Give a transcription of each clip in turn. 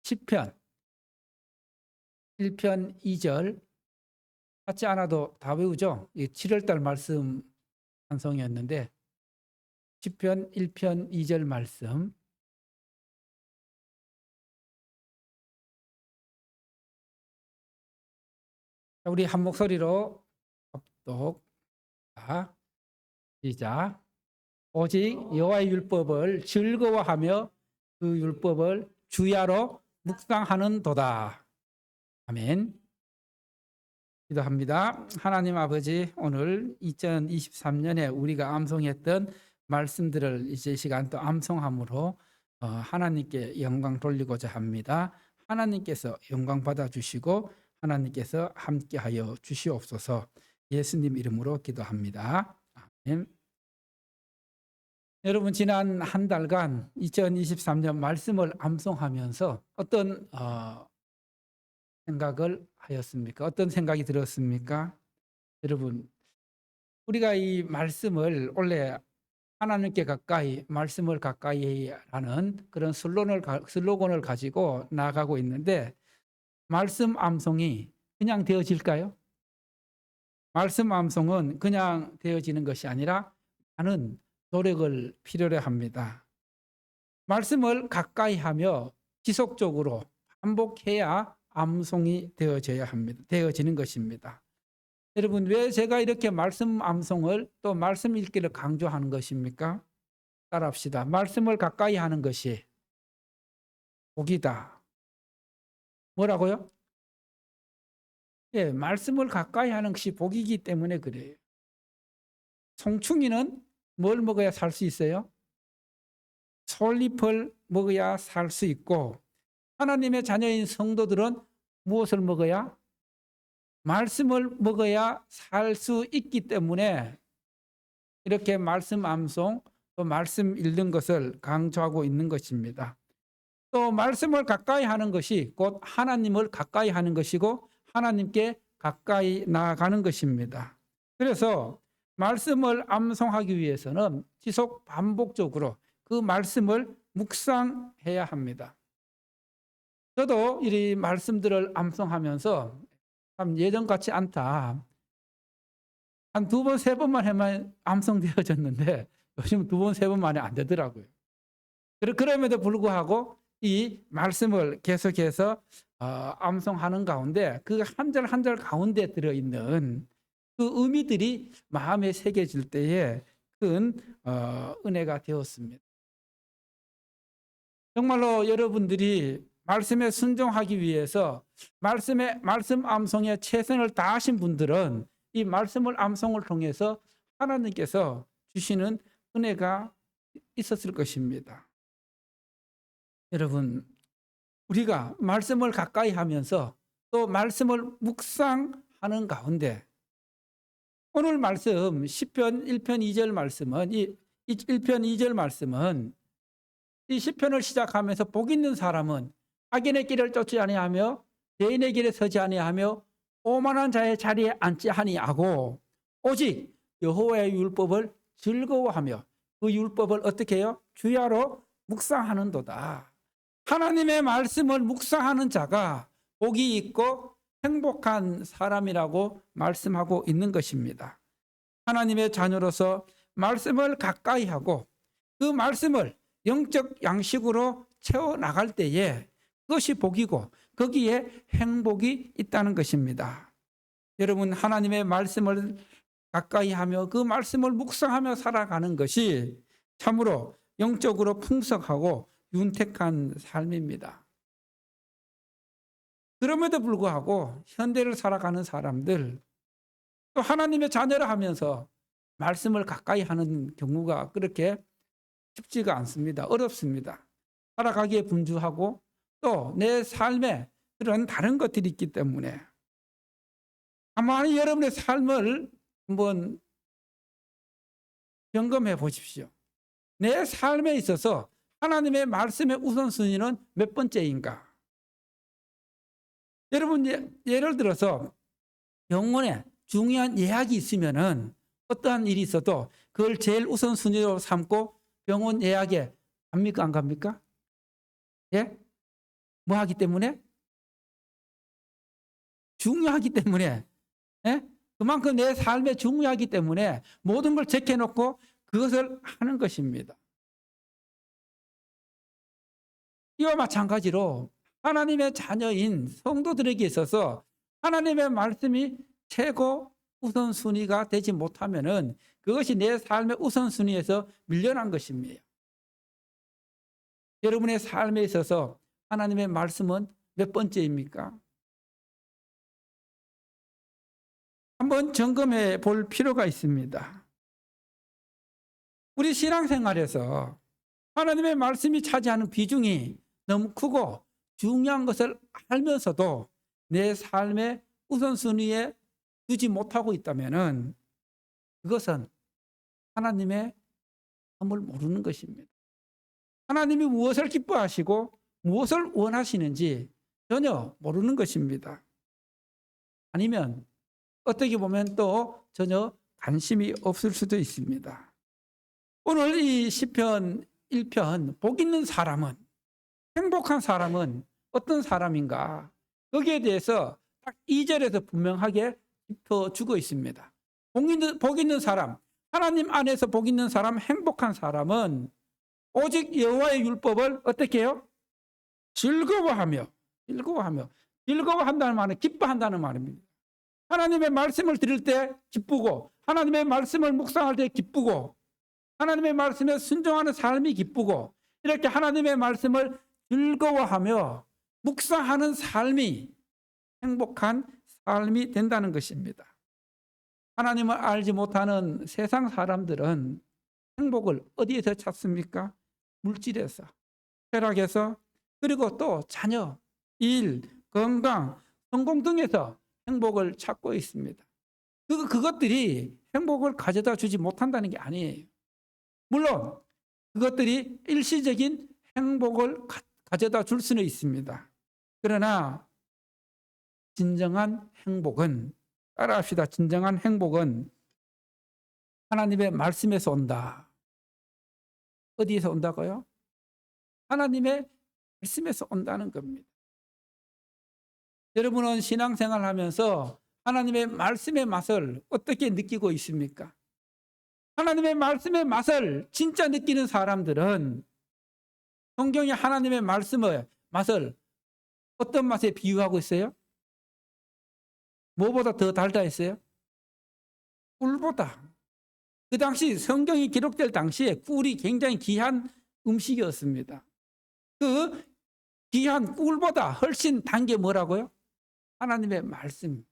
시편 1편 2절 같지 않아도 다 외우죠. 7월달 말씀 찬송이었는데 시편 1편 2절 말씀 우리 한 목소리로 합독. 자, 시작. 오직 여호와의 율법을 즐거워하며 그 율법을 주야로 묵상하는도다. 아멘. 기도합니다. 하나님 아버지, 오늘 2023년에 우리가 암송했던 말씀들을 이제 시간 또 암송함으로 하나님께 영광 돌리고자 합니다. 하나님께서 영광 받아주시고 하나님께서 함께하여 주시옵소서. 예수님 이름으로 기도합니다. 아멘. 여러분, 지난 한 달간 2023년 말씀을 암송하면서 어떤 생각을 하였습니까? 어떤 생각이 들었습니까? 여러분, 우리가 이 말씀을 원래 하나님께 가까이, 말씀을 가까이 하는 그런 슬로건을 가지고 나아가고 있는데, 말씀 암송이 그냥 되어질까요? 말씀 암송은 그냥 되어지는 것이 아니라 많은 노력을 필요로 합니다. 말씀을 가까이 하며 지속적으로 반복해야 암송이 되어지는 것입니다. 여러분, 왜 제가 이렇게 말씀 암송을 또 말씀 읽기를 강조하는 것입니까? 따라합시다. 말씀을 가까이 하는 것이 복이다. 뭐라고요? 예, 말씀을 가까이 하는 것이 복이기 때문에 그래요. 송충이는 뭘 먹어야 살 수 있어요? 솔잎을 먹어야 살 수 있고, 하나님의 자녀인 성도들은 무엇을 먹어야? 말씀을 먹어야 살 수 있기 때문에 이렇게 말씀 암송, 또 말씀 읽는 것을 강조하고 있는 것입니다. 또 말씀을 가까이 하는 것이 곧 하나님을 가까이 하는 것이고 하나님께 가까이 나아가는 것입니다. 그래서 말씀을 암송하기 위해서는 지속 반복적으로 그 말씀을 묵상해야 합니다. 저도 이 말씀들을 암송하면서 참 예전 같지 않다. 한 두 번, 세 번만 해만 암송되어졌는데 요즘 두 번, 세 번 만에 안 되더라고요. 그럼에도 불구하고 이 말씀을 계속해서 암송하는 가운데 그 한 절 한 절 가운데 들어있는 그 의미들이 마음에 새겨질 때에 큰 은혜가 되었습니다. 정말로 여러분들이 말씀에 순종하기 위해서 말씀 암송에 최선을 다하신 분들은 이 말씀을 암송을 통해서 하나님께서 주시는 은혜가 있었을 것입니다. 여러분, 우리가 말씀을 가까이 하면서 또 말씀을 묵상하는 가운데 오늘 말씀 시편 1편 2절 말씀은 이 1편 2절 말씀은 이 시편을 시작하면서 복 있는 사람은 악인의 길을 쫓지 아니하며 죄인의 길에 서지 아니하며 오만한 자의 자리에 앉지 아니하고 오직 여호와의 율법을 즐거워하며 그 율법을 어떻게 해요? 주야로 묵상하는도다. 하나님의 말씀을 묵상하는 자가 복이 있고 행복한 사람이라고 말씀하고 있는 것입니다. 하나님의 자녀로서 말씀을 가까이 하고 그 말씀을 영적 양식으로 채워나갈 때에 그것이 복이고 거기에 행복이 있다는 것입니다. 여러분, 하나님의 말씀을 가까이 하며 그 말씀을 묵상하며 살아가는 것이 참으로 영적으로 풍성하고 윤택한 삶입니다. 그럼에도 불구하고 현대를 살아가는 사람들, 또 하나님의 자녀라 하면서 말씀을 가까이 하는 경우가 그렇게 쉽지가 않습니다. 어렵습니다. 살아가기에 분주하고 또 내 삶에 그런 다른 것들이 있기 때문에 가만히 여러분의 삶을 한번 점검해 보십시오. 내 삶에 있어서 하나님의 말씀의 우선순위는 몇 번째인가? 여러분, 예를 들어서 병원에 중요한 예약이 있으면은 어떠한 일이 있어도 그걸 제일 우선순위로 삼고 병원 예약에 갑니까? 안 갑니까? 예? 뭐 하기 때문에? 중요하기 때문에. 예? 그만큼 내 삶에 중요하기 때문에 모든 걸 제껴놓고 그것을 하는 것입니다. 이와 마찬가지로 하나님의 자녀인 성도들에게 있어서 하나님의 말씀이 최고 우선순위가 되지 못하면은 그것이 내 삶의 우선순위에서 밀려난 것입니다. 여러분의 삶에 있어서 하나님의 말씀은 몇 번째입니까? 한번 점검해 볼 필요가 있습니다. 우리 신앙생활에서 하나님의 말씀이 차지하는 비중이 너무 크고 중요한 것을 알면서도 내 삶의 우선순위에 두지 못하고 있다면 그것은 하나님의 마음을 모르는 것입니다. 하나님이 무엇을 기뻐하시고 무엇을 원하시는지 전혀 모르는 것입니다. 아니면 어떻게 보면 또 전혀 관심이 없을 수도 있습니다. 오늘 이 시편 1편 복 있는 사람은, 행복한 사람은 어떤 사람인가? 거기에 대해서 딱 2절에서 분명하게 짚어주고 있습니다. 복 있는 사람, 하나님 안에서 복 있는 사람, 행복한 사람은 오직 여호와의 율법을 어떻게 해요? 즐거워한다는 말은 기뻐한다는 말입니다. 하나님의 말씀을 들을 때 기쁘고, 하나님의 말씀을 묵상할 때 기쁘고, 하나님의 말씀에 순종하는 삶이 기쁘고, 이렇게 하나님의 말씀을 즐거워하며 묵상하는 삶이 행복한 삶이 된다는 것입니다. 하나님을 알지 못하는 세상 사람들은 행복을 어디에서 찾습니까? 물질에서, 쾌락에서, 그리고 또 자녀, 일, 건강, 성공 등에서 행복을 찾고 있습니다. 그것들이 행복을 가져다 주지 못한다는 게 아니에요. 물론 그것들이 일시적인 행복을 가져다 줄 수는 있습니다. 그러나 진정한 행복은, 따라합시다. 진정한 행복은 하나님의 말씀에서 온다. 어디에서 온다고요? 하나님의 말씀에서 온다는 겁니다. 여러분은 신앙생활 하면서 하나님의 말씀의 맛을 어떻게 느끼고 있습니까? 하나님의 말씀의 맛을 진짜 느끼는 사람들은 성경이 하나님의 말씀의 맛을 어떤 맛에 비유하고 있어요? 뭐보다 더 달다 했어요? 꿀보다. 그 당시 성경이 기록될 당시에 꿀이 굉장히 귀한 음식이었습니다. 그 귀한 꿀보다 훨씬 단 게 뭐라고요? 하나님의 말씀.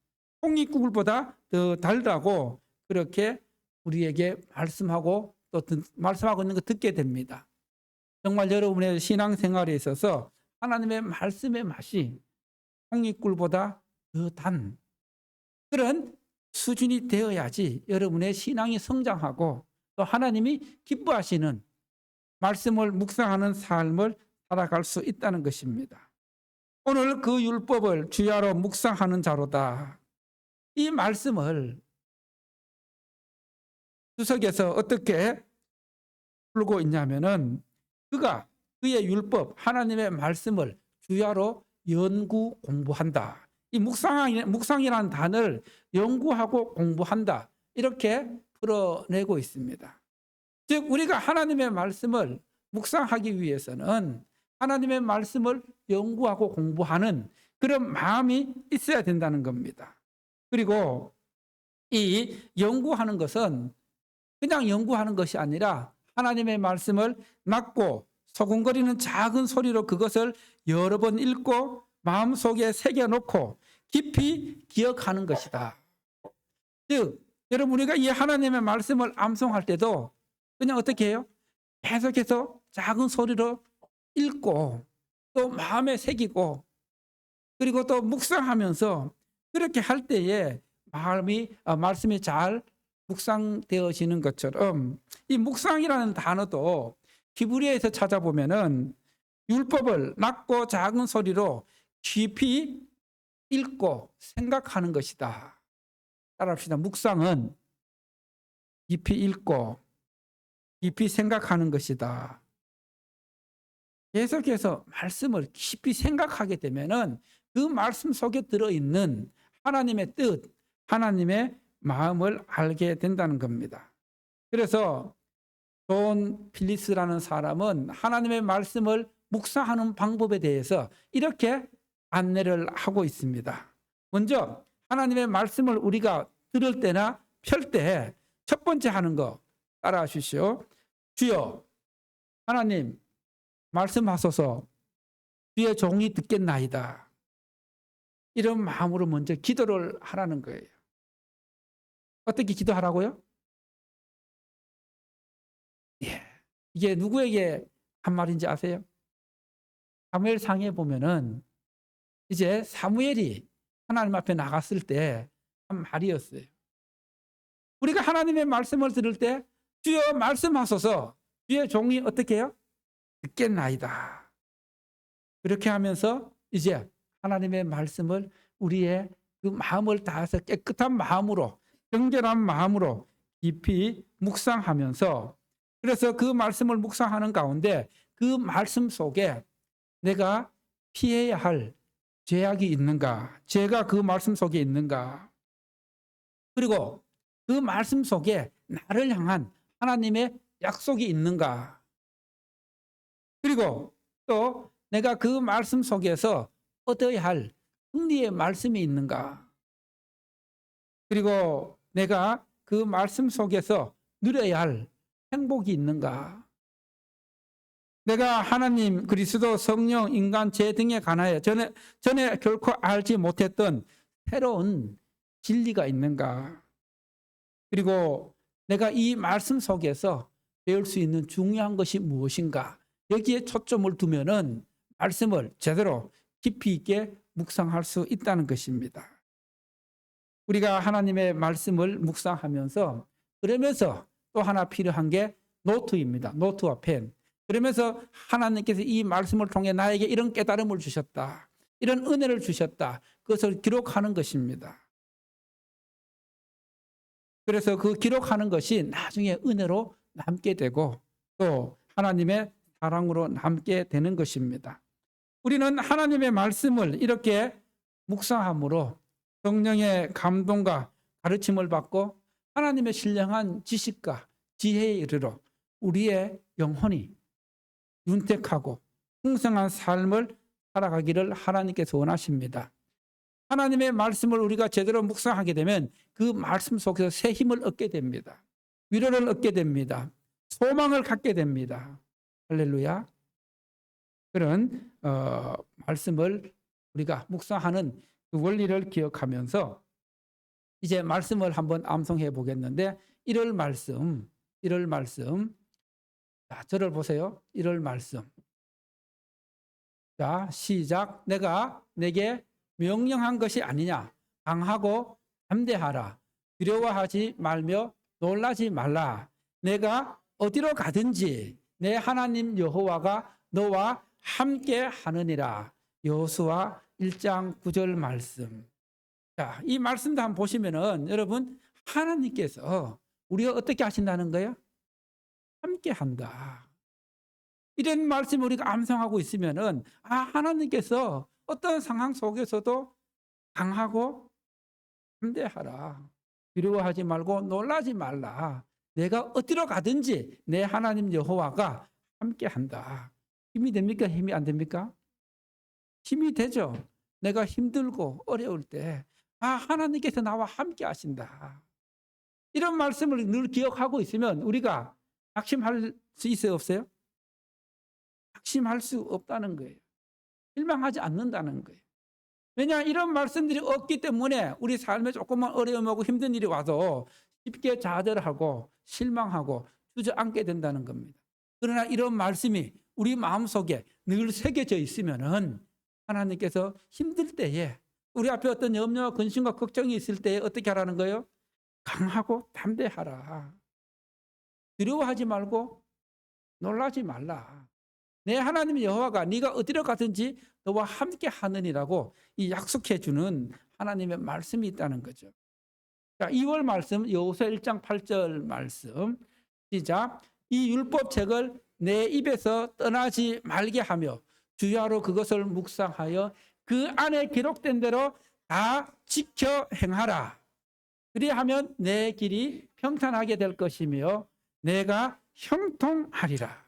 홍익꿀보다 더 달다고 그렇게 우리에게 말씀하고 또 말씀하고 있는 거 듣게 됩니다. 정말 여러분의 신앙생활에 있어서 하나님의 말씀의 맛이 홍익꿀보다 더 단 그런 수준이 되어야지 여러분의 신앙이 성장하고 또 하나님이 기뻐하시는 말씀을 묵상하는 삶을 살아갈 수 있다는 것입니다. 오늘 그 율법을 주야로 묵상하는 자로다. 이 말씀을 주석에서 어떻게 풀고 있냐면은 그의 율법, 하나님의 말씀을 주야로 연구 공부한다. 이 묵상이라는 단어를 연구하고 공부한다. 이렇게 풀어내고 있습니다. 즉 우리가 하나님의 말씀을 묵상하기 위해서는 하나님의 말씀을 연구하고 공부하는 그런 마음이 있어야 된다는 겁니다. 그리고 이 연구하는 것은 그냥 연구하는 것이 아니라 하나님의 말씀을 낮고 소근거리는 작은 소리로 그것을 여러 번 읽고 마음속에 새겨놓고 깊이 기억하는 것이다. 즉 여러분 우리가 이 하나님의 말씀을 암송할 때도 그냥 어떻게 해요? 계속해서 작은 소리로 읽고 또 마음에 새기고 그리고 또 묵상하면서 그렇게 할 때에 말씀이 잘 묵상되어지는 것처럼 이 묵상이라는 단어도 히브리어에서 찾아보면은 율법을 낮고 작은 소리로 깊이 읽고 생각하는 것이다. 따라합시다. 묵상은 깊이 읽고 깊이 생각하는 것이다. 계속해서 말씀을 깊이 생각하게 되면은 그 말씀 속에 들어있는 하나님의 뜻, 하나님의 마음을 알게 된다는 겁니다. 그래서 존 필리스라는 사람은 하나님의 말씀을 묵상하는 방법에 대해서 이렇게 안내를 하고 있습니다. 먼저 하나님의 말씀을 우리가 들을 때나 펼 때 첫 번째 하는 거 따라하 주시오. 주여 하나님 말씀하소서 주의 종이 듣겠나이다. 이런 마음으로 먼저 기도를 하라는 거예요. 어떻게 기도하라고요? 예. 이게 누구에게 한 말인지 아세요? 사무엘상에 보면은 이제 사무엘이 하나님 앞에 나갔을 때 한 말이었어요. 우리가 하나님의 말씀을 들을 때 주여 말씀하소서 주의 종이 어떻게 해요? 듣겠나이다. 그렇게 하면서 이제 하나님의 말씀을 우리의 그 마음을 다해서 깨끗한 마음으로 정결한 마음으로 깊이 묵상하면서 그래서 그 말씀을 묵상하는 가운데 그 말씀 속에 내가 피해야 할 죄악이 있는가? 죄가 그 말씀 속에 있는가? 그리고 그 말씀 속에 나를 향한 하나님의 약속이 있는가? 그리고 또 내가 그 말씀 속에서 얻어야 할 승리의 말씀이 있는가? 그리고 내가 그 말씀 속에서 누려야 할 행복이 있는가? 내가 하나님, 그리스도, 성령, 인간, 죄 등에 관하여 전에 결코 알지 못했던 새로운 진리가 있는가? 그리고 내가 이 말씀 속에서 배울 수 있는 중요한 것이 무엇인가? 여기에 초점을 두면은 말씀을 제대로 깊이 있게 묵상할 수 있다는 것입니다. 우리가 하나님의 말씀을 묵상하면서 그러면서 또 하나 필요한 게 노트입니다. 노트와 펜. 그러면서 하나님께서 이 말씀을 통해 나에게 이런 깨달음을 주셨다. 이런 은혜를 주셨다. 그것을 기록하는 것입니다. 그래서 그 기록하는 것이 나중에 은혜로 남게 되고 또 하나님의 사랑으로 남게 되는 것입니다. 우리는 하나님의 말씀을 이렇게 묵상함으로 성령의 감동과 가르침을 받고 하나님의 신령한 지식과 지혜에 이르러 우리의 영혼이 윤택하고 풍성한 삶을 살아가기를 하나님께서 원하십니다. 하나님의 말씀을 우리가 제대로 묵상하게 되면 그 말씀 속에서 새 힘을 얻게 됩니다. 위로를 얻게 됩니다. 소망을 갖게 됩니다. 할렐루야. 그런 말씀을 우리가 묵상하는 그 원리를 기억하면서 이제 말씀을 한번 암송해 보겠는데 1월 말씀 자, 저를 보세요. 1월 말씀. 자, 시작. 내가 내게 명령한 것이 아니냐. 강하고 담대하라. 두려워하지 말며 놀라지 말라. 내가 어디로 가든지 내 하나님 여호와가 너와 함께 하느니라. 여호수아 1장 9절 말씀. 자, 이 말씀도 한번 보시면은 여러분 하나님께서 우리가 어떻게 하신다는 거예요? 함께 한다. 이런 말씀을 우리가 암송하고 있으면은 하나님께서 어떤 상황 속에서도 강하고 담대하라. 두려워하지 말고 놀라지 말라. 내가 어디로 가든지 내 하나님 여호와가 함께 한다. 힘이 됩니까? 힘이 안 됩니까? 힘이 되죠. 내가 힘들고 어려울 때 하나님께서 나와 함께 하신다. 이런 말씀을 늘 기억하고 있으면 우리가 낙심할 수 있어요, 없어요? 낙심할 수 없다는 거예요. 실망하지 않는다는 거예요. 왜냐, 이런 말씀들이 없기 때문에 우리 삶에 조금만 어려움하고 힘든 일이 와도 쉽게 좌절하고 실망하고 주저앉게 된다는 겁니다. 그러나 이런 말씀이 우리 마음속에 늘 새겨져 있으면은 하나님께서 힘들 때에 우리 앞에 어떤 염려와 근심과 걱정이 있을 때에 어떻게 하라는 거예요? 강하고 담대하라. 두려워하지 말고 놀라지 말라. 내 하나님 여호와가 네가 어디로 가든지 너와 함께 하느니라고 이 약속해 주는 하나님의 말씀이 있다는 거죠. 자, 2월 말씀 여호수아 1장 8절 말씀 시작. 이 율법책을 내 입에서 떠나지 말게 하며 주야로 그것을 묵상하여 그 안에 기록된 대로 다 지켜 행하라. 그리하면 내 길이 평탄하게 될 것이며 내가 형통하리라.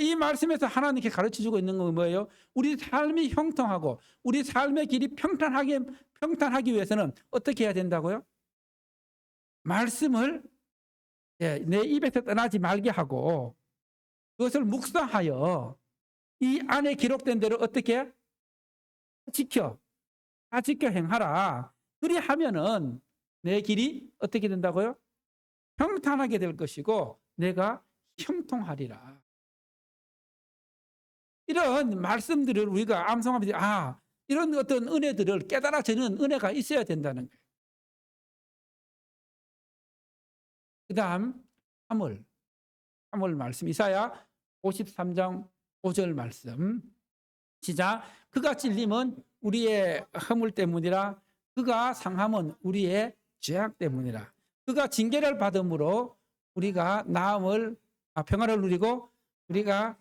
이 말씀에서 하나님께 가르쳐주고 있는 건 뭐예요? 우리 삶이 형통하고 우리 삶의 길이 평탄하기 위해서는 어떻게 해야 된다고요? 말씀을 내 입에서 떠나지 말게 하고 그것을 묵상하여 이 안에 기록된 대로 어떻게 다 지켜 행하라. 그리하면은 내 길이 어떻게 된다고요? 평탄하게 될 것이고 내가 형통하리라. 이런 말씀들을 우리가 암송하면서 이런 어떤 은혜들을 깨달아지는 은혜가 있어야 된다는 거예요. 그 다음 3월 말씀 이사야 53장 5절 말씀 시작. 그가 찔림은 우리의 허물 때문이라 그가 상함은 우리의 죄악 때문이라. 그가 징계를 받음으로 우리가 평화를 누리고 우리가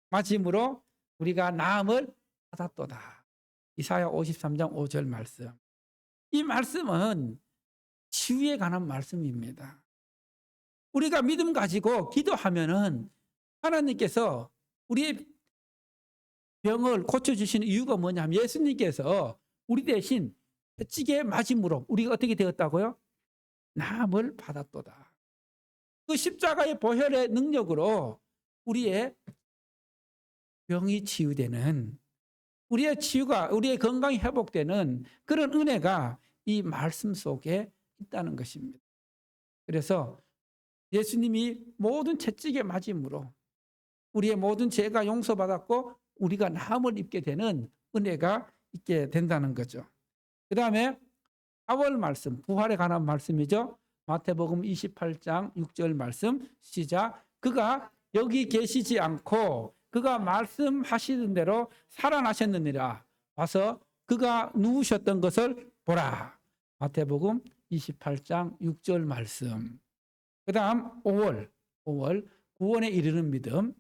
맞음으로 우리가 나음을 받았도다. 이사야 53장 5절 말씀. 이 말씀은 치유에 관한 말씀입니다. 우리가 믿음 가지고 기도하면은 하나님께서 우리의 병을 고쳐주시는 이유가 뭐냐면 예수님께서 우리 대신 찌개 맞음으로 우리가 어떻게 되었다고요? 나음을 받았도다. 그 십자가의 보혈의 능력으로 우리의 병이 치유되는 우리의 건강이 회복되는 그런 은혜가 이 말씀 속에 있다는 것입니다. 그래서 예수님이 모든 채찍에 맞음으로 우리의 모든 죄가 용서받았고 우리가 나음을 입게 되는 은혜가 있게 된다는 거죠. 그 다음에 4월 말씀, 부활에 관한 말씀이죠. 마태복음 28장 6절 말씀 시작. 그가 여기 계시지 않고 그가 말씀하시는 대로 살아나셨느니라. 와서 그가 누우셨던 것을 보라. 마태복음 28장 6절 말씀. 그 다음 5월 구원에 이르는 믿음.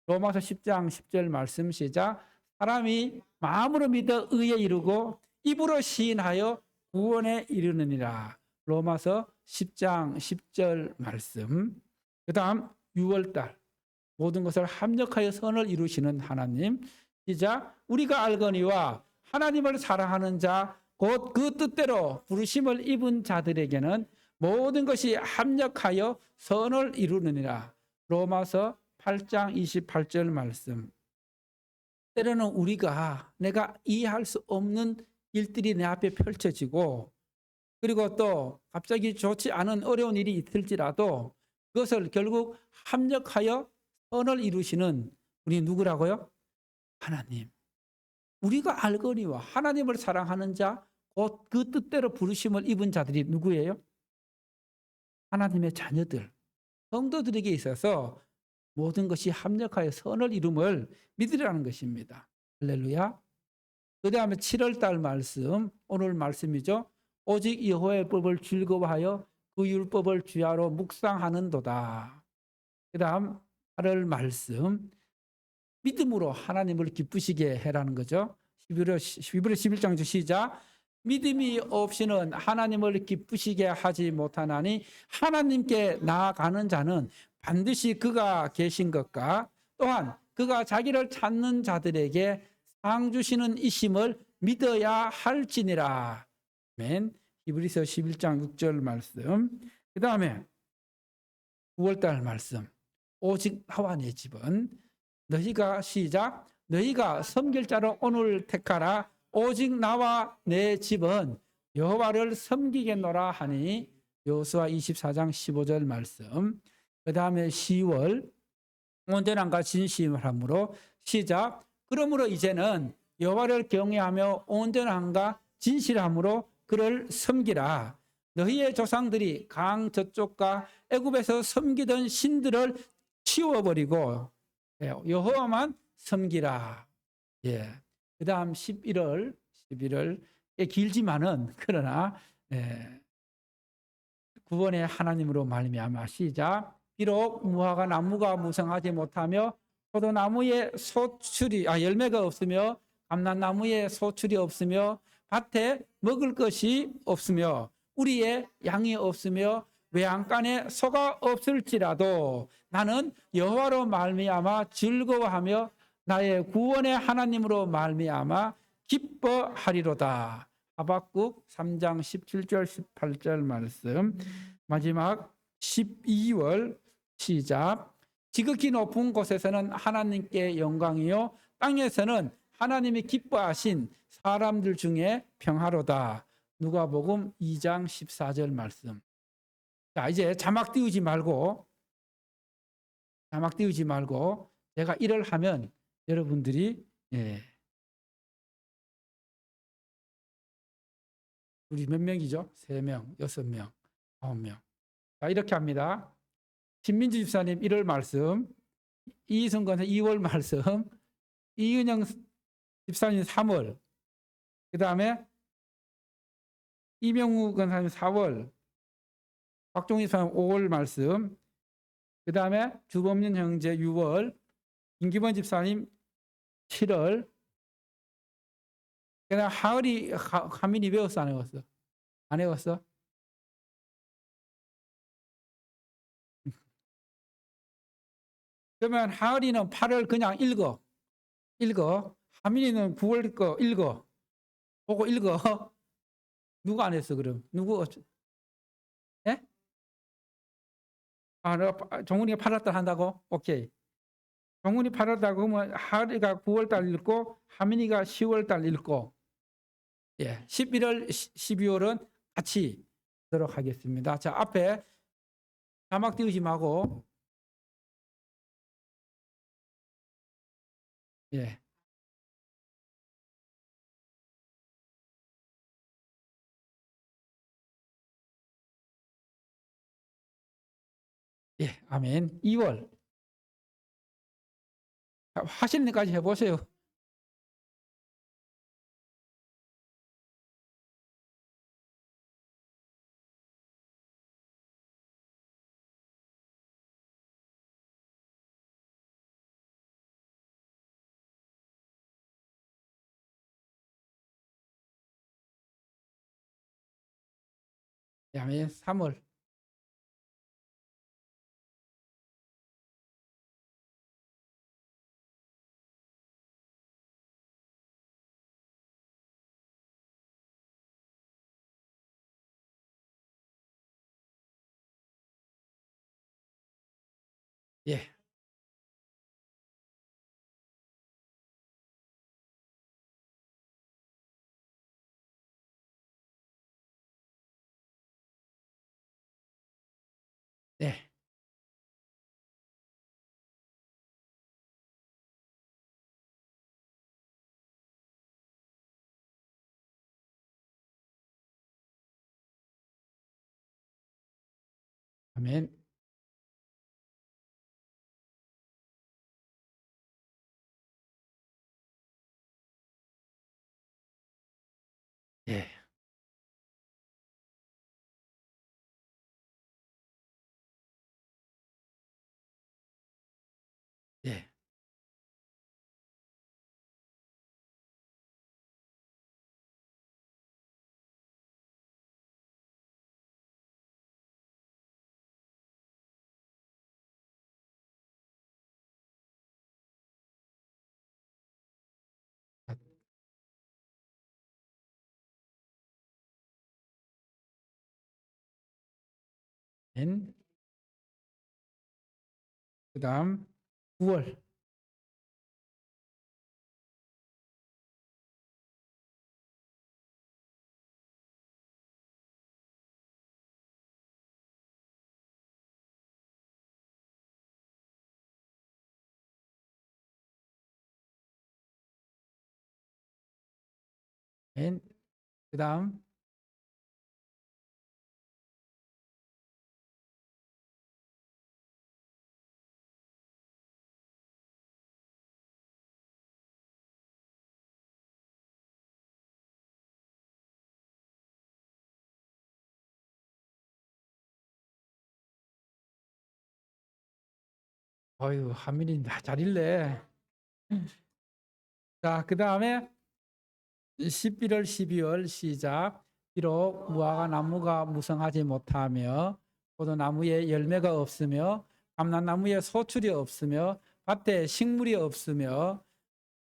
로마서 10장 10절 말씀 시작. 사람이 마음으로 믿어 의에 이르고 입으로 시인하여 구원에 이르느니라. 로마서 10장 10절 말씀. 그 다음 6월달 모든 것을 합력하여 선을 이루시는 하나님. 시작. 우리가 알거니와 하나님을 사랑하는 자 곧 그 뜻대로 부르심을 입은 자들에게는 모든 것이 합력하여 선을 이루느니라. 로마서 8장 28절 말씀. 때로는 내가 이해할 수 없는 일들이 내 앞에 펼쳐지고 그리고 또 갑자기 좋지 않은 어려운 일이 있을지라도 그것을 결국 합력하여 선을 이루시는 우리 누구라고요? 하나님. 우리가 알거니와 하나님을 사랑하는 자 곧 그 뜻대로 부르심을 입은 자들이 누구예요? 하나님의 자녀들, 성도들에게 있어서 모든 것이 합력하여 선을 이룸을 믿으라는 것입니다. 할렐루야. 그 다음에 7월달 말씀, 오늘 말씀이죠. 오직 여호와의 법을 즐거워하여 그 율법을 주야로 묵상하는도다. 그 다음 8월 말씀, 믿음으로 하나님을 기쁘시게 해라는 거죠. 12월 11장 시작. 믿음이 없이는 하나님을 기쁘시게 하지 못하나니 하나님께 나아가는 자는 반드시 그가 계신 것과 또한 그가 자기를 찾는 자들에게 상 주시는 이심을 믿어야 할지니라. 아멘. 히브리서 11장 6절 말씀. 그 다음에 9월달 말씀. 오직 나와 내 집은 너희가 시작. 너희가 섬길 자로 오늘 택하라. 오직 나와 내 집은 여호와를 섬기겠노라 하니 여호수아 24장 15절 말씀. 그 다음에 10월 온전함과 진심을 함으로 시작. 그러므로 이제는 여호와를 경외하며 온전함과 진실함으로 그를 섬기라. 너희의 조상들이 강 저쪽과 애굽에서 섬기던 신들을 치워버리고 여호와만 섬기라. 그 다음 11월 길지만은 그러나 구원의 하나님으로 말미암아 시작. 비록 무화과 나무가 무성하지 못하며 포도나무에 열매가 없으며 감람나무에 소출이 없으며 밭에 먹을 것이 없으며 우리의 양이 없으며 외양간에 소가 없을지라도 나는 여호와로 말미암아 즐거워하며 나의 구원의 하나님으로 말미암아 기뻐하리로다. 하박국 3장 17절 18절 말씀. 마지막 12월 시작. 지극히 높은 곳에서는 하나님께 영광이요 땅에서는 하나님이 기뻐하신 사람들 중에 평화로다. 누가복음 2장 14절 말씀. 자, 이제 자막 띄우지 말고 제가 일을 하면 여러분들이 우리 몇 명이죠? 3명, 6명, 9명. 자, 이렇게 합니다. 신민주 집사님 1월 말씀, 이희성 권사 2월 말씀, 이은영 집사님 3월, 그 다음에 이명우 권사님 4월, 박종희 집사님 5월 말씀, 그 다음에 주범민 형제 6월, 김기범 집사님 7월, 그 다음에 하민이 외웠어, 안 외웠어? 안 외웠어? 그러면 하을이는 8월 그냥 읽어. 하민이는 9월 거 읽어. 보고 읽어. 누가 안 했어, 그럼? 예? 정훈이가 8월달 한다고? 오케이. 정훈이 8월달 그러면 하을이가 9월달 읽고 하민이가 10월달 읽고 11월, 12월은 같이 하도록 하겠습니다. 자, 앞에 자막 띄우지 말고 아멘. 2월 하시는 데까지 해보세요. 아멘. 3월. 예. 네. 아멘. 예. 예. 아멘. 그다음 9월. 아멘. 그다음 어유 하민이 잘 읽네. 자, 그 다음에 11월, 12월 시작. 비록 무화과 나무가 무성하지 못하며 포도나무에 열매가 없으며 감람나무에 소출이 없으며 밭에 식물이 없으며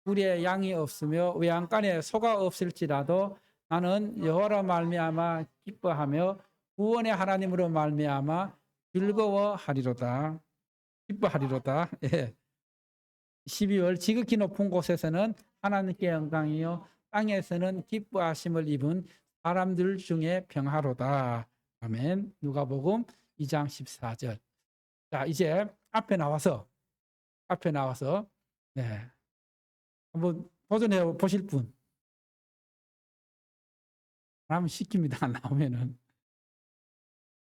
굴에 양이 없으며 외양간에 소가 없을지라도 나는 여호와로 말미암아 기뻐하며 구원의 하나님으로 말미암아 즐거워하리로다. 기뻐하리로다. 예. 12월 지극히 높은 곳에서는 하나님께 영광이요 땅에서는 기뻐하심을 입은 사람들 중에 평화로다. 아멘. 누가복음 2장 14절. 자, 이제 앞에 나와서 네. 한번 도전해 보실 분. 나면 시킵니다. 안 나오면은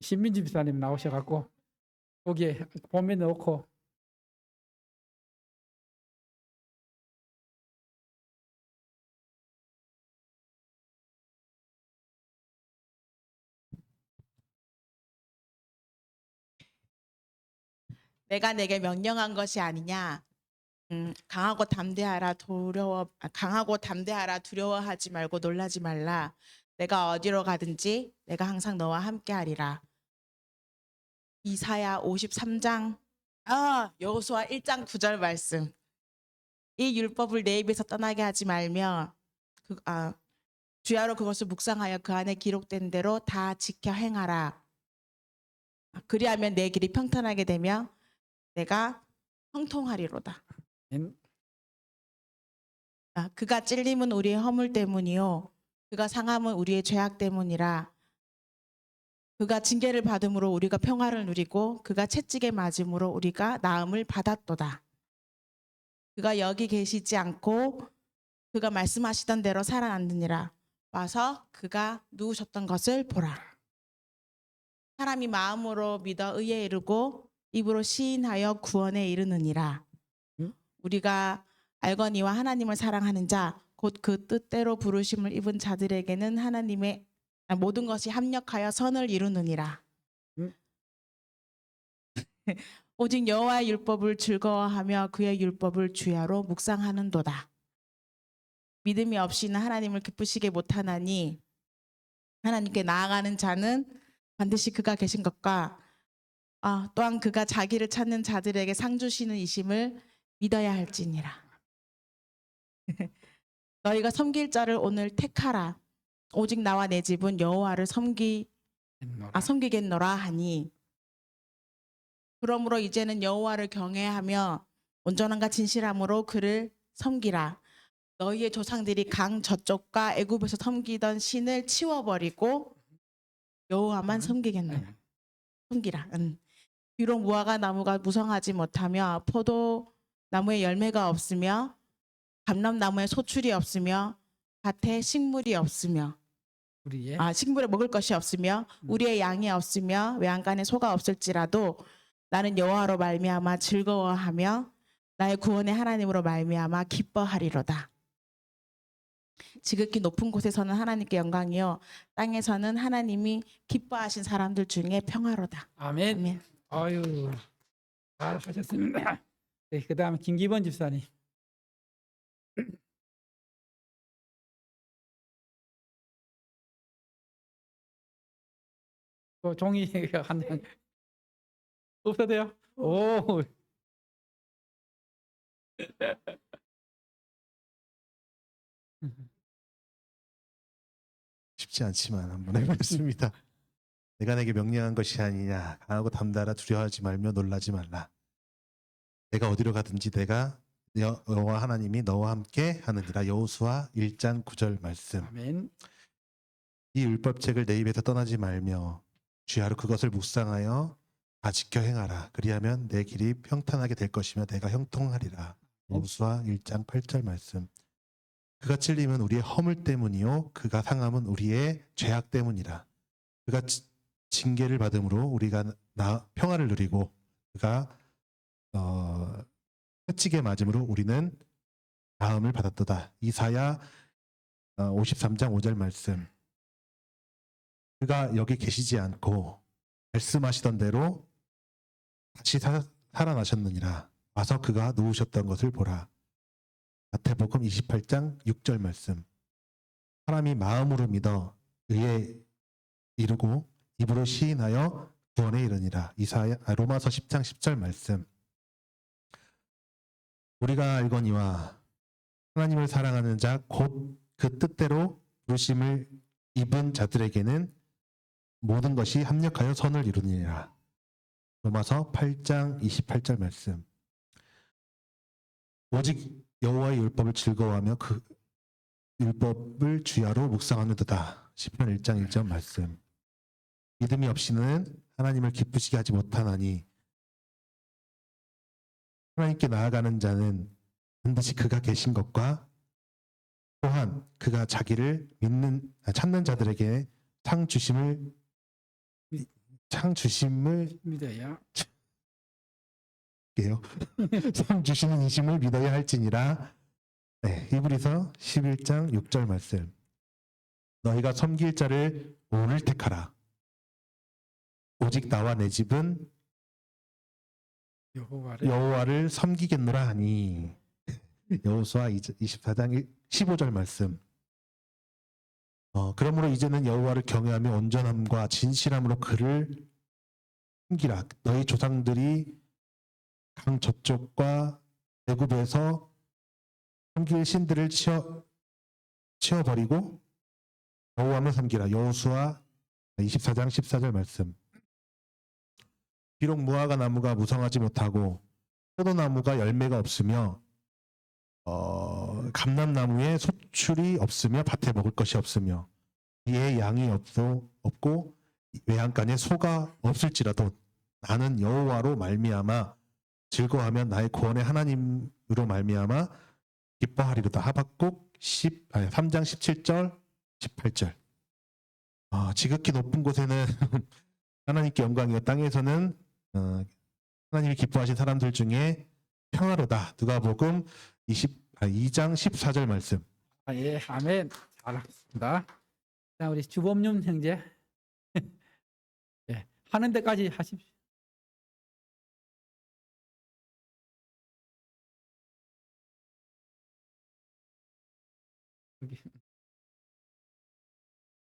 신민지 비사님 나오셔갖고 거기에 본면 넣고 내가 내게 명령한 것이 아니냐. 강하고 담대하라 두려워하지 말고 놀라지 말라. 내가 어디로 가든지 내가 항상 너와 함께하리라. 이사야 53장 여호수아 1장 9절 말씀. 이 율법을 내 입에서 떠나게 하지 말며 주야로 그것을 묵상하여 그 안에 기록된 대로 다 지켜 행하라. 그리하면 내 길이 평탄하게 되며 내가 형통하리로다. 그가 찔림은 우리의 허물 때문이요 그가 상함은 우리의 죄악 때문이라. 그가 징계를 받음으로 우리가 평화를 누리고 그가 채찍에 맞음으로 우리가 나음을 받았도다. 그가 여기 계시지 않고 그가 말씀하시던 대로 살아났느니라. 와서 그가 누우셨던 것을 보라. 사람이 마음으로 믿어 의에 이르고 입으로 시인하여 구원에 이르느니라. 우리가 알거니와 하나님을 사랑하는 자 곧 그 뜻대로 부르심을 입은 자들에게는 하나님의 모든 것이 합력하여 선을 이루느니라. 오직 여호와의 율법을 즐거워하며 그의 율법을 주야로 묵상하는도다. 믿음이 없이는 하나님을 기쁘시게 못하나니 하나님께 나아가는 자는 반드시 그가 계신 것과 또한 그가 자기를 찾는 자들에게 상 주시는 이심을 믿어야 할지니라. 너희가 섬길 자를 오늘 택하라. 오직 나와 내 집은 여호와를 섬기겠노라 하니. 그러므로 이제는 여호와를 경외하며 온전함과 진실함으로 그를 섬기라. 너희의 조상들이 강 저쪽과 애굽에서 섬기던 신을 치워버리고 여호와만 섬기라. 비록 무화과 나무가 무성하지 못하며 포도나무에 열매가 없으며 감람나무에 소출이 없으며 밭에 식물이 없으며 식물에 먹을 것이 없으며 우리의 양이 없으며 외양간에 소가 없을지라도 나는 여호와로 말미암아 즐거워하며 나의 구원의 하나님으로 말미암아 기뻐하리로다. 지극히 높은 곳에서는 하나님께 영광이요 땅에서는 하나님이 기뻐하신 사람들 중에 평화로다. 아멘. 아멘. 아유, 잘하셨습니다. 네, 그다음 김기범 집사님. 또 종이 한 장 없어도 돼요? 오. 쉽지 않지만 한번 해보겠습니다. 내가 내게 명령한 것이 아니냐. 강하고 담대하라 두려워하지 말며 놀라지 말라. 내가 어디로 가든지 내가 여호와 하나님이 너와 함께 하느니라. 여호수아 1장 9절 말씀. 아멘. 이 율법책을 내 입에서 떠나지 말며 주야로 그것을 묵상하여 다 지켜 행하라. 그리하면 내 길이 평탄하게 될 것이며 내가 형통하리라. 여호수아 1장 8절 말씀. 그가 찔림은 우리의 허물 때문이요 그가 상함은 우리의 죄악 때문이라. 그가 징계를 받음으로 우리가 평화를 누리고 그가 채찍에 맞음으로 우리는 나음을 받았도다. 이사야 53장 5절 말씀. 그가 여기 계시지 않고 말씀하시던 대로 다시 살아나셨느니라. 와서 그가 누우셨던 것을 보라. 마태복음 28장 6절 말씀. 사람이 마음으로 믿어 의에 이르고 입으로 시인하여 구원에 이르니라. 로마서 10장 10절 말씀. 우리가 알거니와 하나님을 사랑하는 자 곧 그 뜻대로 부르심을 입은 자들에게는 모든 것이 합력하여 선을 이루니라. 로마서 8장 28절 말씀. 오직 여호와의 율법을 즐거워하며 그 율법을 주야로 묵상하는도다. 시편 1장 1절 말씀. 믿음이 없이는 하나님을 기쁘시게 하지 못하나니 하나님께 나아가는 자는 반드시 그가 계신 것과 또한 그가 자기를 찾는 자들에게 상 주심을 믿어야. 상 주시는 이심을 믿어야 할지니라. 네, 히브리서 11장 6절 말씀. 너희가 섬길 자를 오늘 택하라. 오직 나와 내 집은 여호와를 섬기겠노라 하니. 여호수아 24장 15절 말씀. 그러므로 이제는 여호와를 경외하며 온전함과 진실함으로 그를 섬기라. 너희 조상들이 강 저쪽과 애굽에서 섬길 신들을 치워버리고 여호와만 섬기라. 여호수아 24장 14절 말씀. 비록 무화과 나무가 무성하지 못하고 포도나무가 열매가 없으며 감람나무에 소출이 없으며 밭에 먹을 것이 없으며 이에 양이 없고 외양간에 소가 없을지라도 나는 여호와로 말미암아 즐거워하면 나의 구원의 하나님으로 말미암아 기뻐하리로다. 하박국 3장 17절 18절. 지극히 높은 곳에는 하나님께 영광이요 땅에서는 하나님이 기뻐하신 사람들 중에 평화로다. 누가복음 2장 14절 말씀. 예, 아멘. 잘하셨습니다. 자, 우리 주범용 형제. 예, 하는 데까지 하십시오.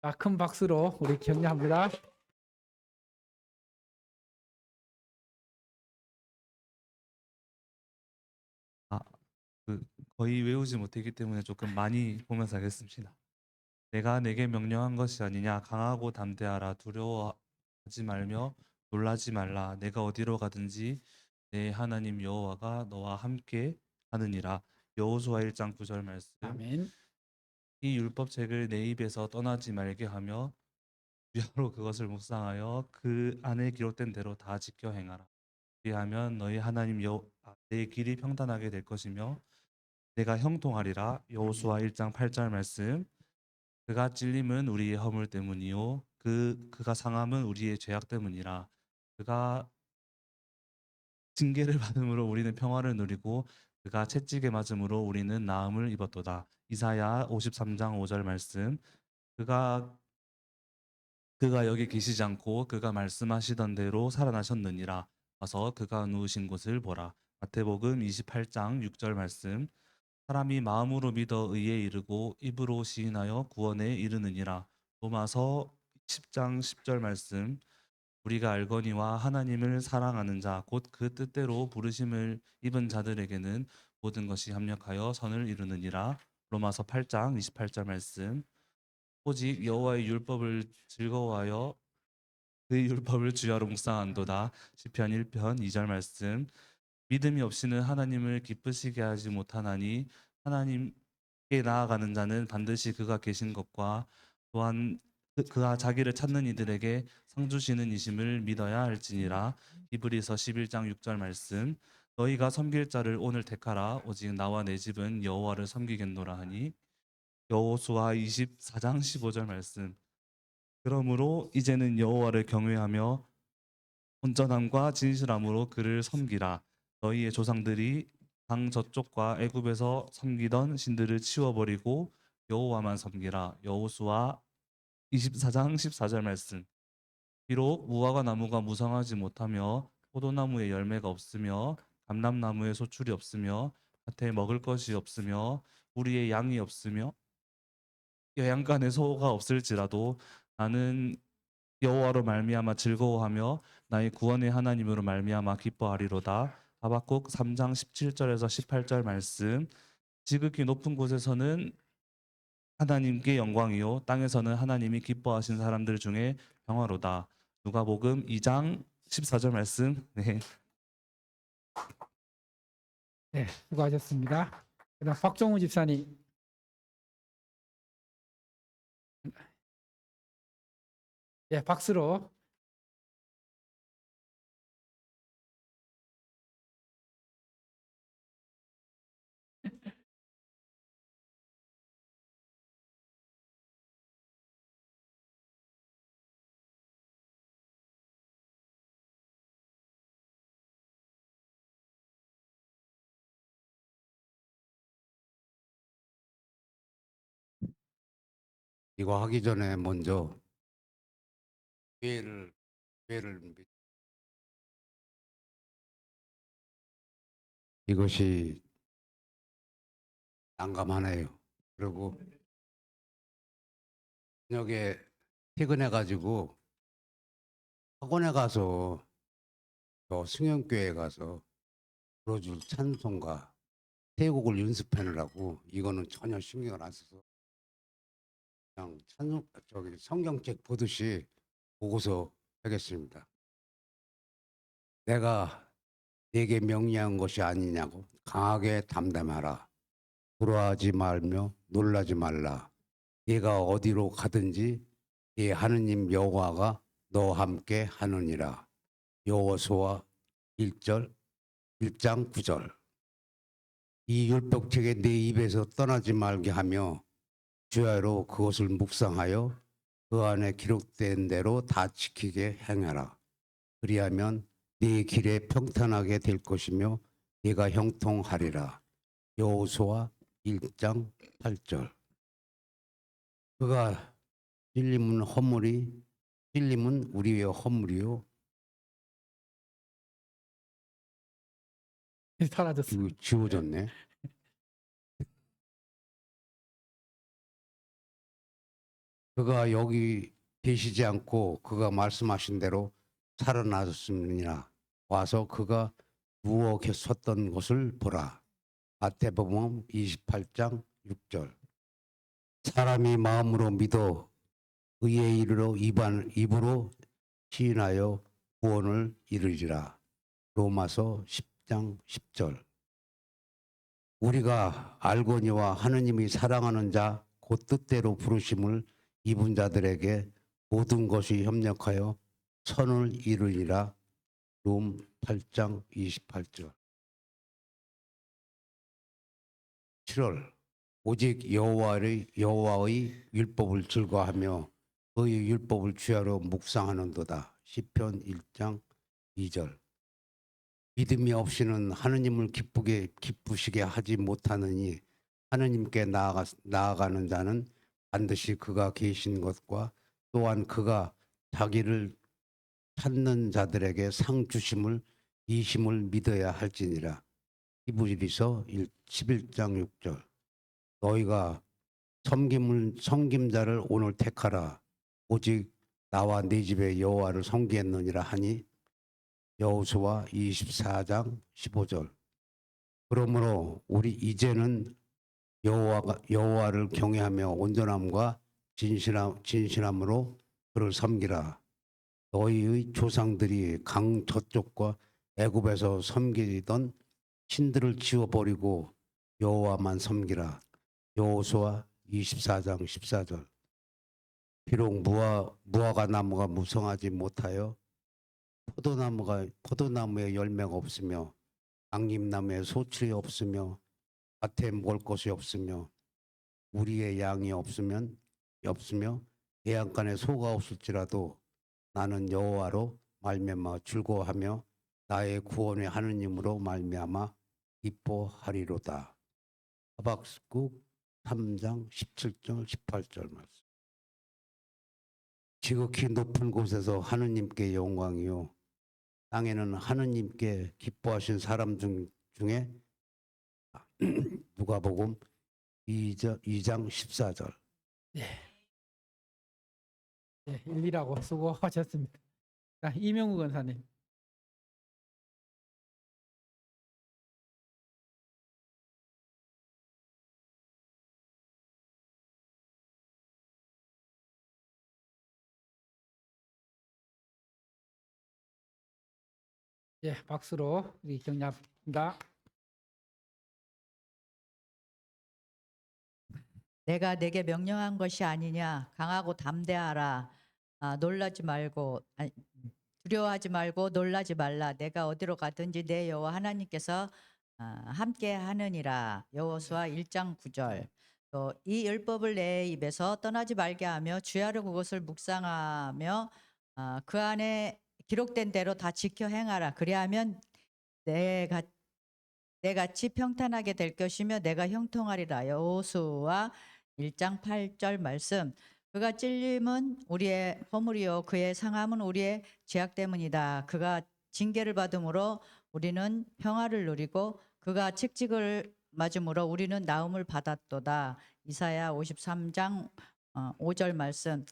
자, 큰 박수로 우리 격려합니다. 거의 외우지 못했기 때문에 조금 많이 보면서 하겠습니다. 내가 내게 명령한 것이 아니냐. 강하고 담대하라. 두려워하지 말며 놀라지 말라. 내가 어디로 가든지 내 하나님 여호와가 너와 함께 하느니라. 여호수아 1장 9절 말씀. 아멘. 이 율법책을 내 입에서 떠나지 말게 하며 주야로 그것을 묵상하여 그 안에 기록된 대로 다 지켜 행하라. 그리하면 너희 하나님 내 길이 평탄하게 될 것이며 내가 형통하리라. 여호수아 1장 8절 말씀. 그가 찔림은 우리의 허물 때문이요 그가 상함은 우리의 죄악 때문이라. 그가 징계를 받음으로 우리는 평화를 누리고 그가 채찍에 맞음으로 우리는 나음을 입었도다. 이사야 53장 5절 말씀. 그가 여기 계시지 않고 그가 말씀하시던 대로 살아나셨느니라. 와서 그가 누우신 곳을 보라. 마태복음 28장 6절 말씀. 사람이 마음으로 믿어 의에 이르고 입으로 시인하여 구원에 이르느니라. 로마서 10장 10절 말씀. 우리가 알거니와 하나님을 사랑하는 자 곧 그 뜻대로 부르심을 입은 자들에게는 모든 것이 합력하여 선을 이루느니라. 로마서 8장 28절 말씀. 오직 여호와의 율법을 즐거워하여 그 율법을 주야로 묵상한도다. 시편 1편 2절 말씀. 믿음이 없이는 하나님을 기쁘시게 하지 못하나니 하나님께 나아가는 자는 반드시 그가 계신 것과 또한 그가 자기를 찾는 이들에게 상 주시는 이심을 믿어야 할지니라. 히브리서 11장 6절 말씀. 너희가 섬길 자를 오늘 택하라. 오직 나와 내 집은 여호와를 섬기겠노라 하니. 여호수아 24장 15절 말씀. 그러므로 이제는 여호와를 경외하며 온전함과 진실함으로 그를 섬기라. 너희의 조상들이 강 저쪽과 애굽에서 섬기던 신들을 치워버리고 여호와만 섬기라. 여호수아 24장 14절 말씀. 비록 무화과 나무가 무성하지 못하며 포도나무에 열매가 없으며 감람나무에 소출이 없으며 밭에 먹을 것이 없으며 우리의 양이 없으며 외양간에 소가 없을지라도 나는 여호와로 말미암아 즐거워하며 나의 구원의 하나님으로 말미암아 기뻐하리로다. 하박국 3장 17절에서 18절 말씀. 지극히 높은 곳에서는 하나님께 영광이요 땅에서는 하나님이 기뻐하신 사람들 중에 평화로다. 누가복음 2장 14절 말씀. 네. 네, 수고하셨습니다. 그다음 박종우 집사님. 예, 박수로. 이거 하기 전에 먼저 기회를 이것이 난감하네요. 그리고 저녁에 퇴근해 가지고 학원에 가서 저 승연교회 가서 불러줄 찬송가 세 곡을 연습하느라고 이거는 전혀 신경을 안 써서 그냥 찬송 저기 성경책 보듯이 보고서 하겠습니다. 내가 네게 명령한 것이 아니냐고 강하게 담담하라. 불화하지 말며 놀라지 말라. 네가 어디로 가든지 네 하느님 여호와가 너와 함께 하느니라. 여호수아 1장 9절. 이 율법책에 네 입에서 떠나지 말게 하며 주야로 그것을 묵상하여 그 안에 기록된 대로 다 지키게 행하라. 그리하면 네 길에 평탄하게 될 것이며 네가 형통하리라. 여호수아 1장 8절. 그가 찔림은 허물이 찔림은 우리의 허물이요. 사라졌어요. 이거 지워졌네. 그가 여기 계시지 않고 그가 말씀하신 대로 살아나셨습니다. 와서 그가 누워 섰던 것을 보라. 마태복음 28장 6절. 사람이 마음으로 믿어 의에 이르러 입으로 시인하여 구원을 이루리라. 로마서 10장 10절. 우리가 알거니와 하느님이 사랑하는 자 곧 뜻대로 부르심을 입은 자들에게 모든 것이 협력하여 선을 이루리라. 롬 8장 28절. 7월. 오직 여호와의 율법을 즐거워하며 그의 율법을 주야로 묵상하는도다. 시편 1장 2절. 믿음이 없이는 하느님을 기쁘시게 하지 못하느니 하느님께 나아가는 자는 반드시 그가 계신 것과 또한 그가 자기를 찾는 자들에게 상 주심을 이심을 믿어야 할지니라. 히브리서 11장 6절. 너희가 섬김자를 오늘 택하라. 오직 나와 네 집에 여호와를 섬기겠느니라 하니 여호수아 24장 15절. 그러므로 우리 이제는 여호와를 경외하며 온전함과 진실함으로 그를 섬기라. 너희의 조상들이 강 저쪽과 애굽에서 섬기던 신들을 지워버리고 여호와만 섬기라. 여호수아 24장 14절. 비록 무화과 나무가 무성하지 못하여 포도나무에 열매가 없으며 앙잎나무에 소출이 없으며 밭에 먹을 것이 없으며 우리의 양이 없으며 대양간에 소가 없을지라도 나는 여호와로 말미암아 즐거워하며 나의 구원의 하느님으로 말미암아 기뻐하리로다. 하박국 3장 17절 18절 말씀. 지극히 높은 곳에서 하느님께 영광이요 땅에는 하느님께 기뻐하신 사람 중에 누가복음 2장 14절. 일리라고 수고하셨습니다. 자, 이명우 권사님. 예, 박수로 우리 격려합니다. 내가 내게 명령한 것이 아니냐. 강하고 담대하라. 놀라지 말고 두려워하지 말고 놀라지 말라. 내가 어디로 가든지 내 여호와 하나님께서 함께 하느니라. 여호수아 1장 9절. 또 이 율법을 내 입에서 떠나지 말게 하며 주야로 그것을 묵상하며 그 안에 기록된 대로 다 지켜 행하라. 그리하면 내같이 평탄하게 될 것이며 내가 형통하리라. 여호수아 1장 8절 말씀. 그가 찔림은 우리의 허물이요 그의 상함은 우리의 죄악 때문이다. 그가 징계를 받음으로 우리는 평화를 누리고 그가 책직을 맞음으로 우리는 나음을 받았도다. 이사야 53장 5절 말씀.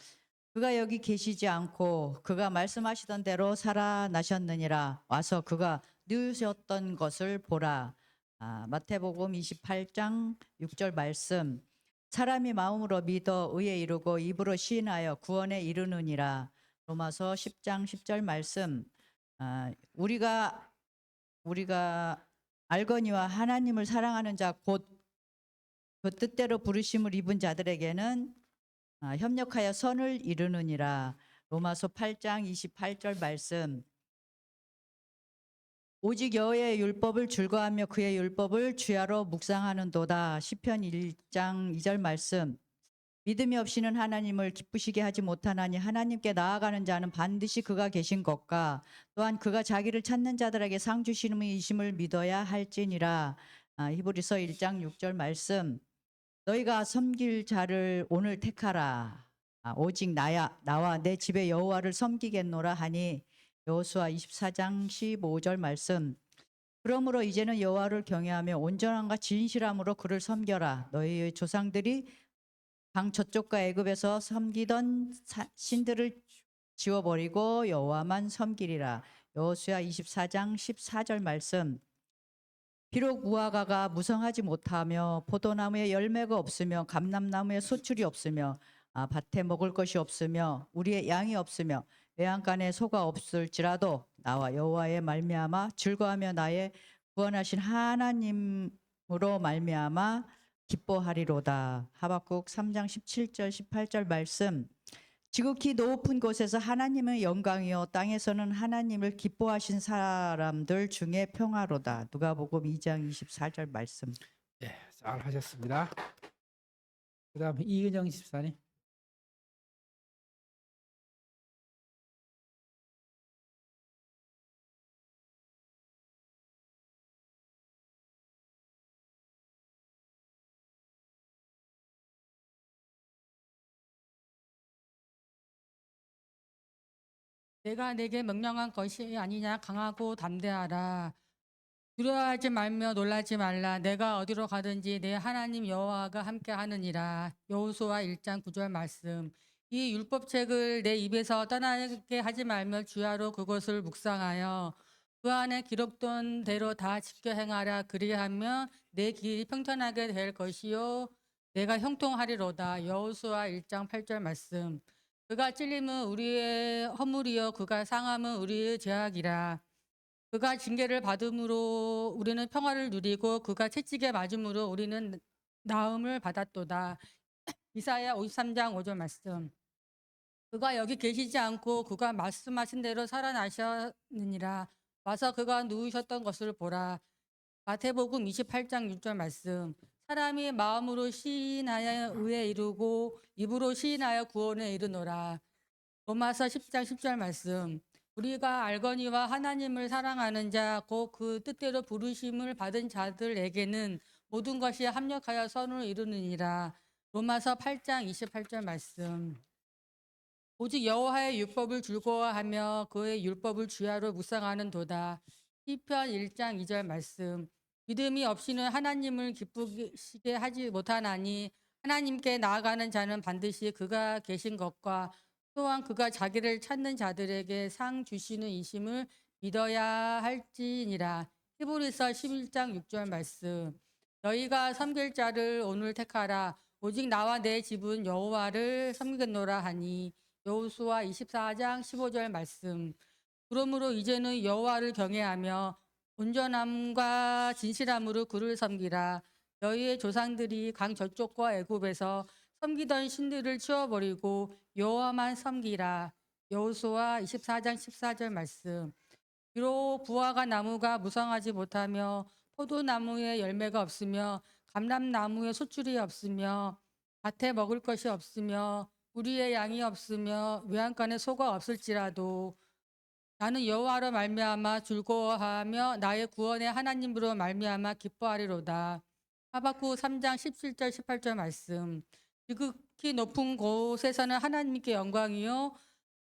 그가 여기 계시지 않고 그가 말씀하시던 대로 살아나셨느니라. 와서 그가 누우셨던 것을 보라. 마태복음 28장 6절 말씀. 사람이 마음으로 믿어 의에 이르고 입으로 시인하여 구원에 이르느니라. 로마서 10장 10절 말씀. 우리가 알거니와 하나님을 사랑하는 자 곧 그 뜻대로 부르심을 입은 자들에게는 협력하여 선을 이루느니라. 로마서 8장 28절 말씀. 오직 여호와의 율법을 즐거워하며 그의 율법을 주야로 묵상하는도다. 시편 1장 2절 말씀. 믿음이 없이는 하나님을 기쁘시게 하지 못하나니 하나님께 나아가는 자는 반드시 그가 계신 것과 또한 그가 자기를 찾는 자들에게 상 주심을 믿어야 할지니라. 히브리서 1장 6절 말씀. 너희가 섬길 자를 오늘 택하라. 오직 나와 내 집에 여호와를 섬기겠노라 하니 여호수아 24장 15절 말씀. 그러므로 이제는 여호와를 경외하며 온전함과 진실함으로 그를 섬겨라. 너희의 조상들이 강 저쪽과 애굽에서 섬기던 신들을 지워버리고 여호와만 섬기리라. 여호수아 24장 14절 말씀. 비록 무화과가 무성하지 못하며 포도나무에 열매가 없으며 감람나무에 소출이 없으며 밭에 먹을 것이 없으며 우리의 양이 없으며 외양간에 소가 없을지라도 나와 여호와의 말미암아 즐거하며 나의 구원하신 하나님으로 말미암아 기뻐하리로다. 하박국 3장 17절 18절 말씀. 지극히 높은 곳에서 하나님의 영광이요 땅에서는 하나님을 기뻐하신 사람들 중에 평화로다. 누가복음 2장 24절 말씀. 예, 잘 하셨습니다. 그다음 이은영 집사님. 내가 내게 명령한 것이 아니냐. 강하고 담대하라. 두려워하지 말며 놀라지 말라. 내가 어디로 가든지 내 하나님 여호와가 함께 하느니라. 여호수아 1장 9절 말씀. 이 율법책을 내 입에서 떠나게 하지 말며 주야로 그것을 묵상하여 그 안에 기록된 대로 다 지켜 행하라. 그리하면 내 길이 평탄하게 될 것이요 내가 형통하리로다. 여호수아 1장 8절 말씀. 그가 찔림은 우리의 허물이요 그가 상함은 우리의 죄악이라. 그가 징계를 받음으로 우리는 평화를 누리고 그가 채찍에 맞음으로 우리는 나음을 받았도다. 이사야 53장 5절 말씀. 그가 여기 계시지 않고 그가 말씀하신 대로 살아나셨느니라. 와서 그가 누우셨던 것을 보라. 마태복음 28장 6절 말씀. 사람이 마음으로 시인하여 의에 이르고 입으로 시인하여 구원에 이르노라. 로마서 10장 10절 말씀. 우리가 알거니와 하나님을 사랑하는 자 곧 그 뜻대로 부르심을 받은 자들에게는 모든 것이 합력하여 선을 이루느니라. 로마서 8장 28절 말씀. 오직 여호와의 율법을 즐거워하며 그의 율법을 주야로 묵상하는도다. 시편 1장 2절 말씀. 믿음이 없이는 하나님을 기쁘시게 하지 못하나니 하나님께 나아가는 자는 반드시 그가 계신 것과 또한 그가 자기를 찾는 자들에게 상 주시는 이심을 믿어야 할지니라. 히브리서 11장 6절 말씀. 너희가 섬길 자를 오늘 택하라. 오직 나와 내 집은 여호와를 섬기겠노라 하니. 여호수아 24장 15절 말씀. 그러므로 이제는 여호와를 경외하며 온전함과 진실함으로 그를 섬기라. 너희의 조상들이 강 저쪽과 애굽에서 섬기던 신들을 치워버리고 여호와만 섬기라. 여호수아 24장 14절 말씀. 비록 부화가 나무가 무성하지 못하며 포도나무에 열매가 없으며 감람나무에 소출이 없으며 밭에 먹을 것이 없으며 우리의 양이 없으며 외양간에 소가 없을지라도 나는 여호와로 말미암아 즐거워하며 나의 구원의 하나님으로 말미암아 기뻐하리로다. 하박국 3장 17절 18절 말씀. 지극히 높은 곳에서는 하나님께 영광이요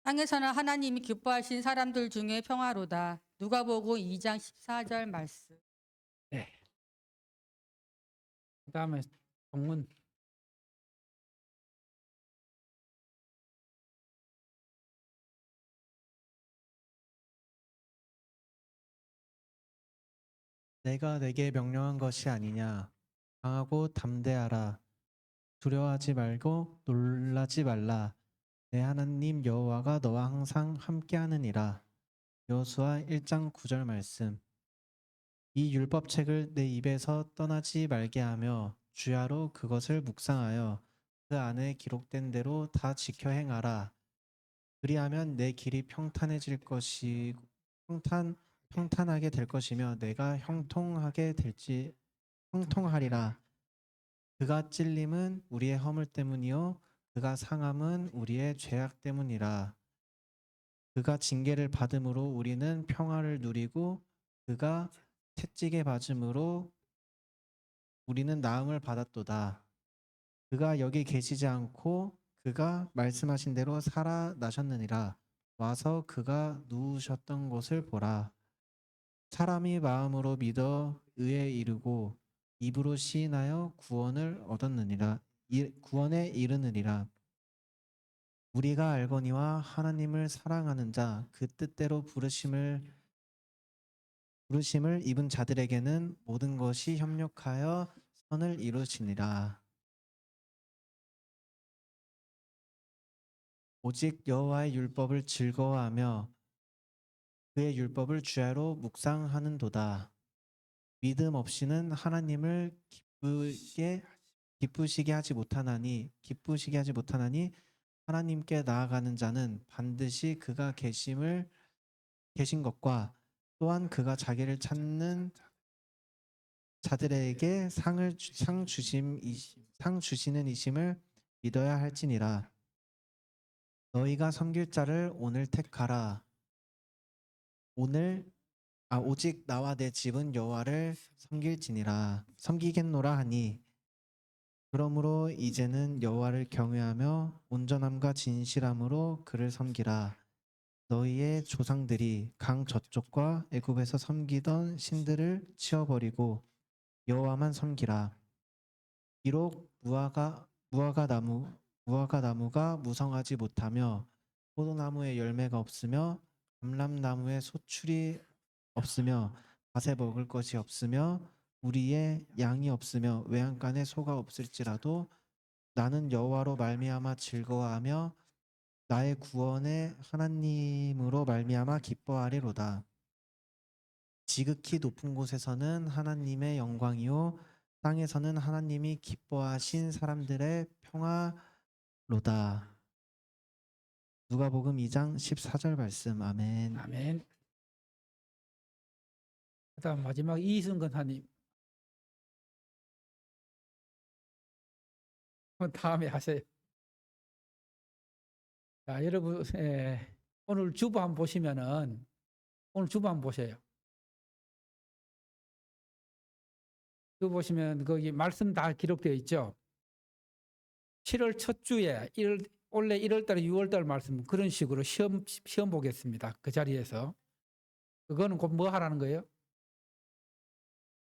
땅에서는 하나님이 기뻐하신 사람들 중에 평화로다. 누가복음 2장 14절 말씀. 네. 그다음에 본문 내가 내게 명령한 것이 아니냐. 강하고 담대하라. 두려워하지 말고 놀라지 말라. 내 하나님 여호와가 너와 항상 함께하느니라. 여호수아 1장 9절 말씀. 이 율법책을 내 입에서 떠나지 말게 하며 주야로 그것을 묵상하여 그 안에 기록된 대로 다 지켜 행하라. 그리하면 내 길이 평탄해질 것이 평탄하게 될 것이며 내가 형통하리라. 그가 찔림은 우리의 허물 때문이요 그가 상함은 우리의 죄악 때문이라. 그가 징계를 받음으로 우리는 평화를 누리고 그가 채찍에 맞음으로 우리는 나음을 받았도다. 그가 여기 계시지 않고 그가 말씀하신 대로 살아나셨느니라. 와서 그가 누우셨던 곳을 보라. 사람이 마음으로 믿어 의에 이르고 입으로 시인하여 구원에 이르느니라. 우리가 알거니와 하나님을 사랑하는 자 그 뜻대로 부르심을 입은 자들에게는 모든 것이 협력하여 선을 이루시니라. 오직 여호와의 율법을 즐거워하며 그의 율법을 주야로 묵상하는도다. 믿음 없이는 하나님을 기쁘시게 하지 못하나니 하나님께 나아가는 자는 반드시 그가 계신 것과 또한 그가 자기를 찾는 자들에게 상 주시는 이심을 믿어야 할지니라. 너희가 섬길 자를 오늘 택하라. 오직 나와 내 집은 여호와를 섬기겠노라 하니. 그러므로 이제는 여호와를 경외하며 온전함과 진실함으로 그를 섬기라. 너희의 조상들이 강 저쪽과 애굽에서 섬기던 신들을 치워버리고 여호와만 섬기라. 비록 무화과 나무가 무성하지 못하며 포도나무에 열매가 없으며 감람나무에 소출이 없으며 밭에 먹을 것이 없으며 우리의 양이 없으며 외양간에 소가 없을지라도 나는 여호와로 말미암아 즐거워하며 나의 구원의 하나님으로 말미암아 기뻐하리로다. 지극히 높은 곳에서는 하나님의 영광이요 땅에서는 하나님이 기뻐하신 사람들의 평화로다. 누가복음 2장 14절 말씀. 아멘. 아멘. 그다음 마지막 이승건 하님. 다음에 하세요. 자, 여러분 오늘 주보 한번 보시면은 오늘 주보 한번 보세요. 주보 보시면 거기 말씀 다 기록되어 있죠. 7월 첫 주에 올해 1월달에 6월달 말씀 그런 식으로 시험 보겠습니다. 그 자리에서. 그거는 곧 뭐 하라는 거예요?